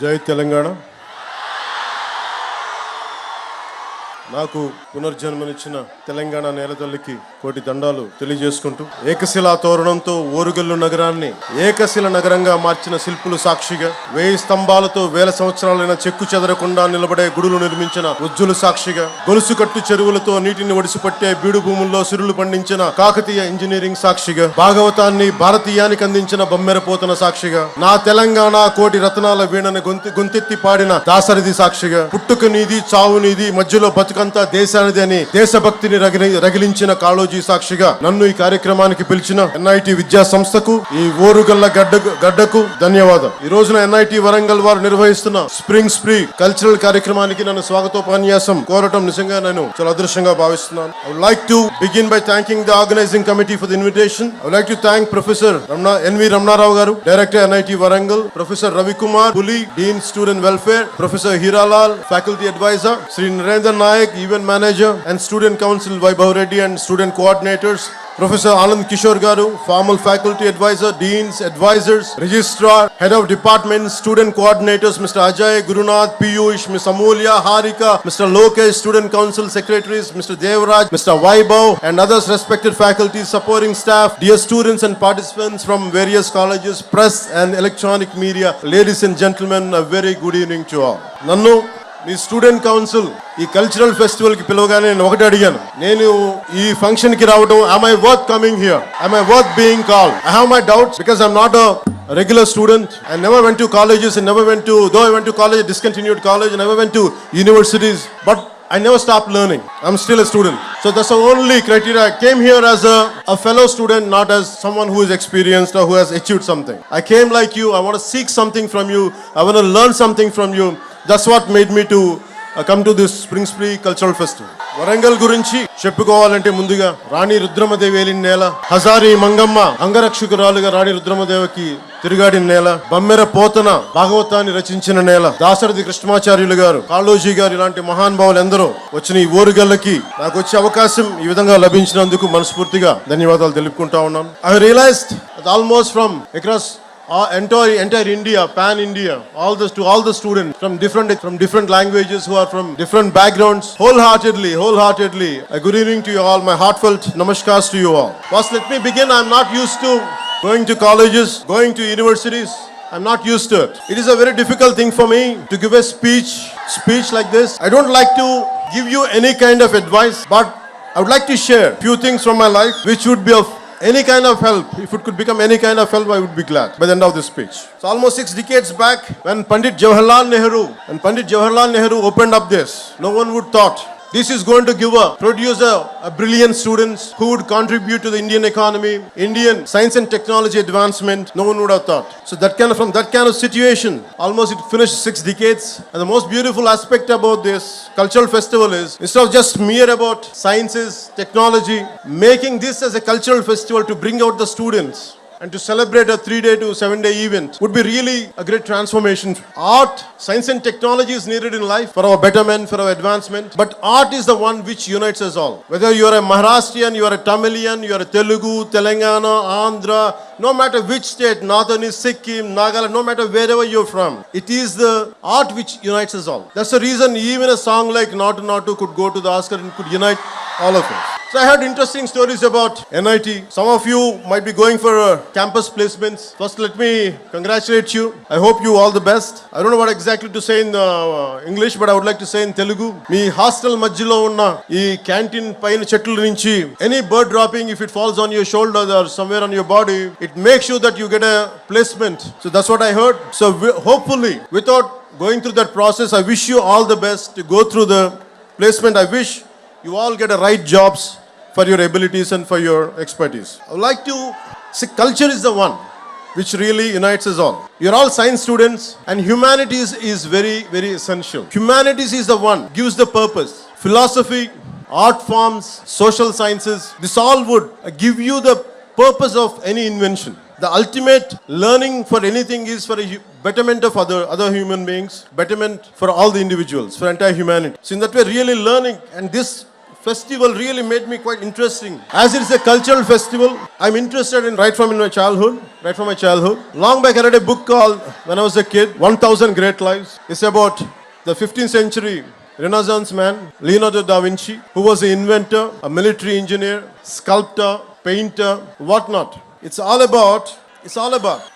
జై తెలంగాణ. నాకు పునర్జన్మనిచ్చిన తెలంగాణ నేలతల్లికి కోటి దండాలు తెలియజేసుకుంటూ, ఏకశిలా తోరణంతో ఓరుగల్లు నగరాన్ని ఏకశిల నగరంగా మార్చిన శిల్పులు సాక్షిగా, 1000 స్తంభాలతో 1000 సంవత్సరాలైన చెక్కు చెదరకుండా నిలబడే గుడులు నిర్మించిన ఉజ్జులు సాక్షిగా, గొలుసుకట్టు చెరువులతో నీటిని ఒడిసిపట్టే బీడు భూముల్లో సిరులు పండించిన కాకతీయ ఇంజనీరింగ్ సాక్షిగా, భాగవతాన్ని భారతీయానికి అందించిన బమ్మెరపోతన సాక్షిగా, నా తెలంగాణ కోటి రత్నాల వీణని గొంతెత్తి పాడిన దాసరిది సాక్షిగా, పుట్టుక నీది చావు నీది మధ్యలో బతుకంతా దేశానిది అని దేశభక్తిని రగిలించిన కాళోజీ సాక్షిగా నన్ను ఈ కార్యక్రమానికి పిలిచిన ఎన్ఐటి విద్యా సంస్థకు, ఈ ఓరుగల్ల గడ్డకు ధన్యవాదం. ఈ రోజున ఎన్ఐటి వరంగల్ వారు నిర్వహిస్తున్న స్ప్రింగ్ స్ప్రీ కల్చరల్ కార్యక్రమానికి నన్ను స్వాగతోపన్యాసం కోరటం నిజంగా నేను చాలా అదృష్టంగా భావిస్తున్నాను. I would like to begin by thanking the organizing committee for the invitation. I would like to thank Professor N.V. Ramnarao garu, Director NIT Warangal, Professor Ravi Kumar Puli, Dean Student Welfare, Professor Hiralal, Faculty Advisor, Sri Narendra Nayak, Event Manager and Student Council Vaibhav Reddy and Student Coordinators, Professor Anand Kishore Garu, Formal Faculty Advisor, Deans, Advisors, Registrar, Head of Departments, Student Coordinators, Mr. Ajay, Gurunath, Piyush, Ms. Amulya, Harika, Mr. Lokesh, Student Council Secretaries, Mr. Devraj, Mr. Vaibhav and others respected faculties, supporting staff, dear students and participants from various colleges, press and electronic media, ladies and gentlemen, a very good evening to all. Nannu me student council ఈ cultural festival కి పిలవగానే నేను ఒకటి అడిగాను, నేను ఈ function కి రావడం, am I worth coming here? Am I worth being called? I have my doubts because I'm not a regular student. I never went to colleges and though I went to college, discontinued college, and never went to universities, but I never stopped learning. I'm still a student. So that's the only criteria. I came here as a fellow student, not as someone who is experienced or who has achieved something. I came like you. I want to seek something from you. I want to learn something from you. That's what made me to come to this Spring Spree Cultural Festival. Warangal గురించి చెప్పుకోవాలంటే ముందుగా రాణి రుద్రమదేవి ఏలిన నేల, హజారి మంగమ్మ అంగరక్షకురాలుగా రాణి రుద్రమదేవికి తిరుగాడిన నేల, బమ్మెర పోతన భాగవతాన్ని రచించిన నేల, దాశరథి కృష్ణమాచార్యులు గారు, కాళోజీ గారు ఇలాంటి మహానుభావులు ఎందరో వచ్చిన ఈ ఓరుగల్లకి నాకు వచ్చే అవకాశం ఈ విధంగా లభించినందుకు మనస్ఫూర్తిగా ధన్యవాదాలు తెలుపుకుంటా ఉన్నాను. I realized that almost from across entire India, pan India, all the students from different languages who are from different backgrounds, wholeheartedly, a good evening to you all. My heartfelt namaskars to you all. First, let me begin. I'm not used to going to colleges, going to universities. I'm not used to it. It is a very difficult thing for me to give a speech like this. I don't like to give you any kind of advice, but I would like to share few things from my life which would be of any kind of help. If it could become any kind of help, I would be glad by the end of this speech. So almost 6 decades back, when Pandit Jawaharlal Nehru opened up this, no one would thought this is going to produce a brilliant students who would contribute to the Indian economy, Indian science and technology advancement. No one would have thought. So from that kind of situation, almost it finished 6 decades. And the most beautiful aspect about this cultural festival is, instead of just mere about sciences, technology, making this as a cultural festival to bring out the students and to celebrate a 3-day to 7-day event would be really a great transformation. Art, science and technology is needed in life for our betterment, for our advancement. But art is the one which unites us all. Whether you are a Maharashtrian, you are a Tamilian, you are a Telugu, Telangana, Andhra, no matter which state, Northern is Sikkim, Nagaland, no matter wherever you're from, it is the art which unites us all. That's the reason even a song like Natu Natu could go to the Oscar and could unite all of us. So I heard interesting stories about NIT. Some of you might be going for campus placements. First, let me congratulate you. I hope you all the best. I don't know what exactly to say in English, but I would like to say in Telugu. Me hostel majjilo unna ee canteen paina chetlu nunchi any bird dropping, if it falls on your shoulder or somewhere on your body, it makes sure that you get a placement. So that's what I heard. So hopefully, without going through that process, I wish you all the best to go through the placement. I wish you all get the right jobs for your abilities and for your expertise. I would like to say culture is the one which really unites us all. You're all science students and humanities is very, very essential. Humanities is the one gives the purpose. Philosophy, art forms, social sciences, this all would give you the purpose of any invention. The ultimate learning for anything is for a betterment of other human beings, betterment for all the individuals, for entire humanity. So in that way, really learning, and this festival really made me quite interesting. As it is a cultural festival, I'm interested in right from my childhood. Long back I read a book called, when I was a kid, 1000 Great Lives. It's about the 15th century Renaissance man, Leonardo da Vinci, who was an inventor, a military engineer, sculptor, painter, whatnot. It's all about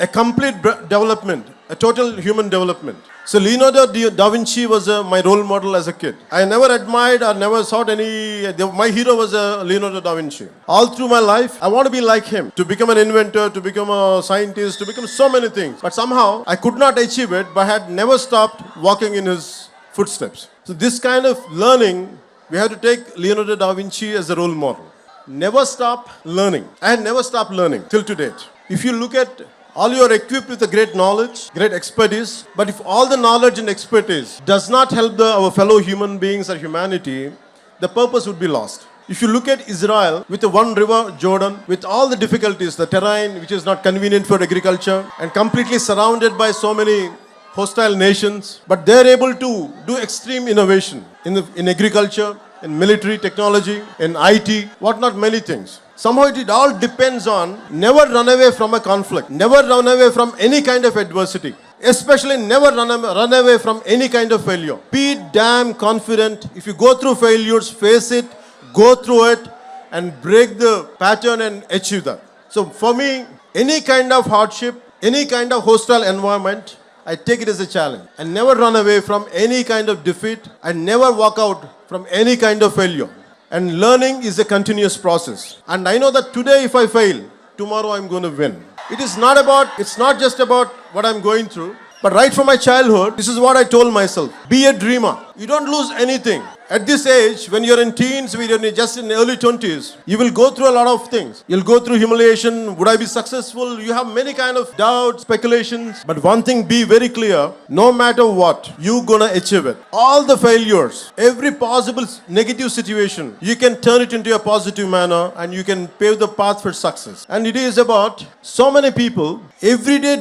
a complete development, a total human development. So Leonardo da Vinci was my role model as a kid. I never admired or never thought my hero was Leonardo da Vinci. All through my life, I want to be like him, to become an inventor, to become a scientist, to become so many things. But somehow, I could not achieve it, but I had never stopped walking in his footsteps. So this kind of learning, we have to take Leonardo da Vinci as a role model. Never stop learning. I had never stopped learning till to date. If you look at all, you are equipped with a great knowledge, great expertise, but if all the knowledge and expertise does not help our fellow human beings or humanity, the purpose would be lost. If you look at Israel with the one river, Jordan, with all the difficulties, the terrain which is not convenient for agriculture and completely surrounded by so many hostile nations, but they're able to do extreme innovation in agriculture, in military technology, in IT, whatnot, many things. Somehow it all depends on never run away from a conflict, never run away from any kind of adversity, especially never run away from any kind of failure. Be damn confident. If you go through failures, face it, go through it, and break the pattern and achieve that. So for me, any kind of hardship, any kind of hostile environment, I take it as a challenge. And never run away from any kind of defeat and never walk out from any kind of failure. And learning is a continuous process. And I know that today if I fail, tomorrow I'm going to win. It's not just about what I'm going through, but right from my childhood, this is what I told myself. Be a dreamer. You don't lose anything. At this age, when you're in teens, when you're just in early 20s, you will go through a lot of things. You'll go through humiliation. Would I be successful? You have many kind of doubts, speculations. But one thing, be very clear. No matter what, you're gonna achieve it. All the failures, every possible negative situation, you can turn it into a positive manner and you can pave the path for success. And it is about so many people, every day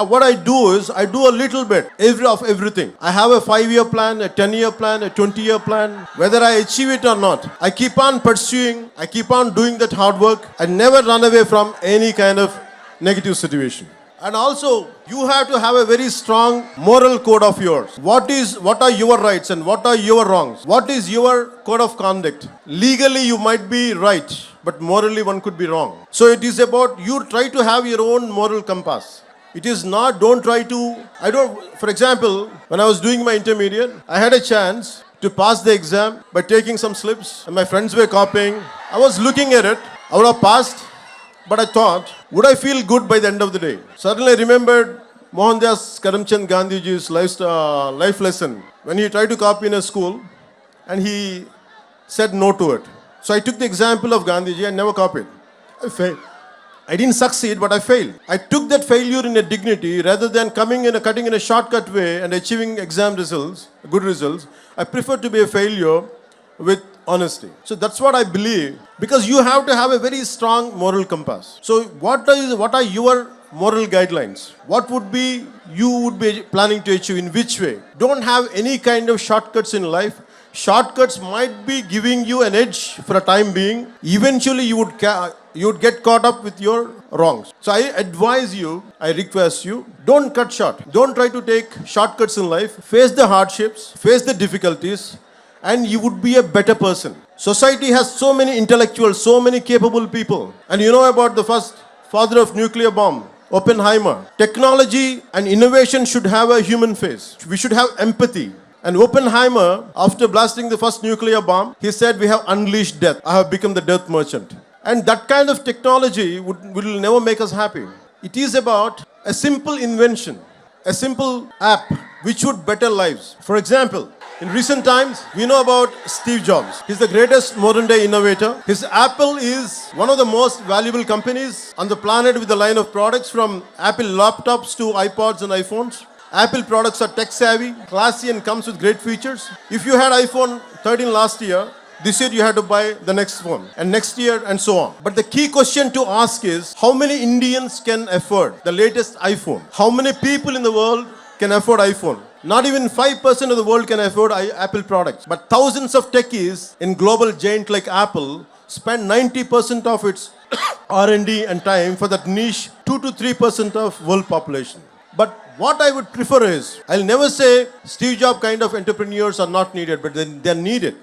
what I do is, I do a little bit of everything. I have a 5-year plan, a 10-year plan, a 20-year plan. Whether I achieve it or not, I keep on pursuing, I keep on doing that hard work and never run away from any kind of negative situation. And also, you have to have a very strong moral code of yours. What are your rights and what are your wrongs? What is your code of conduct? Legally, you might be right, but morally one could be wrong. So it is about you try to have your own moral compass. It is not, for example, when I was doing my intermediate, I had a chance to pass the exam by taking some slips and my friends were copying. I was looking at it, I would have passed, but I thought, would I feel good by the end of the day? Suddenly I remembered Mohandas Karamchand Gandhiji's life lesson when he tried to copy in a school and he said no to it. So I took the example of Gandhiji and never copied. I failed. I didn't succeed, but I failed. I took that failure in a dignity rather than cutting in a shortcut way and achieving exam results, good results. I prefer to be a failure with honesty. So that's what I believe, because you have to have a very strong moral compass. So what are your moral guidelines? What would be planning to achieve, in which way? Don't have any kind of shortcuts in life. Shortcuts might be giving you an edge for a time being. Eventually you would get caught up with your wrongs. So I advise you, I request you, don't cut short. Don't try to take shortcuts in life. Face the hardships, face the difficulties, and you would be a better person. Society has so many intellectuals, so many capable people. And you know about the first father of nuclear bomb, Oppenheimer. Technology and innovation should have a human face. We should have empathy. And Oppenheimer, after blasting the first nuclear bomb, he said, "We have unleashed death. I have become the death merchant." And that kind of technology will never make us happy. It is about a simple invention, a simple app which would better lives. For example, in recent times, we know about Steve Jobs. He's the greatest modern day innovator. His Apple is one of the most valuable companies on the planet with a line of products from Apple laptops to iPods and iPhones. Apple products are tech savvy, classy, and comes with great features. If you had iPhone 13 last year, this year you had to buy the next phone, and next year, and so on. But the key question to ask is, how many Indians can afford the latest iPhone? How many people in the world can afford iPhone? Not even 5% of the world can afford Apple products. But thousands of techies in global giant like Apple spend 90% of its R&D and time for that niche 2 to 3% of world population. But what I would prefer is, I'll never say Steve Jobs kind of entrepreneurs are not needed, but they're needed.